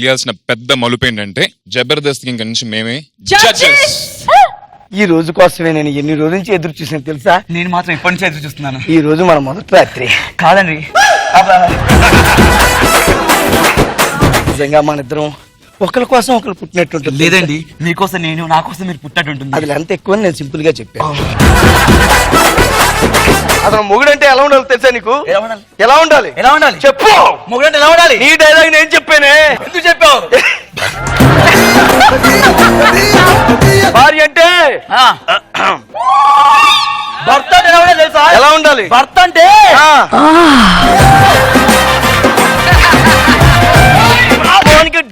తెలియాల్సిన పెద్ద మలుపు ఏంటంటే జబర్దస్త్ ఇంక నుంచి మేమే జడ్జెస్. ఈ రోజు కోసమే నేను ఎన్ని రోజుల నుంచి ఎదురు చూసాను తెలుసా? నేను మాత్రం ఇప్పటి నుంచి ఎదురు చూస్తున్నాను. ఈ రోజు మన మొదటి రాత్రి కాదండి, నిజంగా మన ఇద్దరం ఒకరి కోసం ఒకరు పుట్టినట్టుంటుంది. లేదండి, మీకోసం నేను, నా కోసం మీరు పుట్టినట్టుంటుంది. అది ఎంత ఎక్కువ నేను సింపుల్ గా చెప్పాను. అతను మొగుడంటే ఎలా ఉండాలి తెలుసా నీకు? ఎలా ఉండాలి? ఎలా ఉండాలి చెప్పు. మొగుడంటే ఎలా ఉండాలి? నీ డైలాగ్ నేను చెప్పానే. ఎందుకు చెప్పావు? భార్య అంటే భర్త అంటే ఎలా ఉండాలి తెలుసా? ఎలా ఉండాలి? భర్త అంటే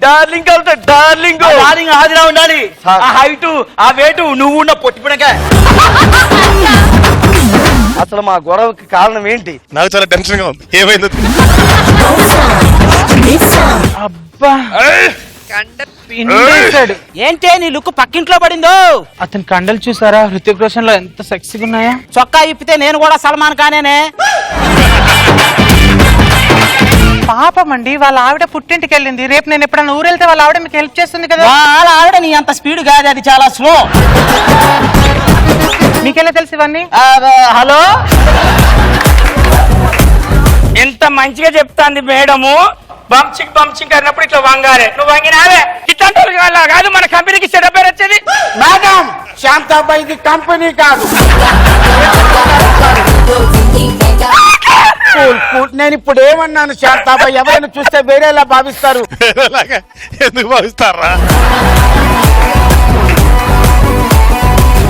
డార్లింగ్ అవుతా. డార్లింగ్ డార్లింగ్ ఆదిలా ఉండాలి. ఆ హైట్, ఆ వెయిట్, నువ్వు ఉన్న పొట్టిపినక. అసలు మా గొడవకి కారణం ఏంటి? నాకు చాలా టెన్షన్ గా ఉంది. ఏమైంది? అబ్బా ఏంటే నీ లుక్ పక్కింట్లో పడిందో? అతని కండలు చూసారా? హృతిక్ రోషన్ లో ఎంత సెక్సీగా ఉన్నాయా? చొక్కా ఇప్పితే నేను కూడా సల్మాన్ ఖానేనే. పాపం అండి, వాళ్ళ ఆవిడ పుట్టింటికి వెళ్ళింది. రేపు నేను ఎప్పుడైనా ఊరు వెళ్తే వాళ్ళ ఆవిడ మీకు హెల్ప్ చేస్తుంది కదా. వాళ్ళ ఆవిడ నీ అంత స్పీడ్ కాదు, అది చాలా స్లో. మీకెలా తెలుసు ఇవన్నీ? హలో, ఎంత మంచిగా చెప్తాంది మేడము. బంచింగ్ బంచింగ్ అన్నప్పుడు ఇట్లా వంగాలి. నువ్వు వంగినావే ఇట్లాంటి కాదు మన కంపెనీకి చెడ్డ పేరు వచ్చేది. మేడం శాంతాబాయిది కంపెనీ కాదు. నేను ఇప్పుడు ఏమన్నాను? శాంతాబాయి ఎవరైనా చూస్తే వేరేలా భావిస్తారు. ఎందుకు భావిస్తారా?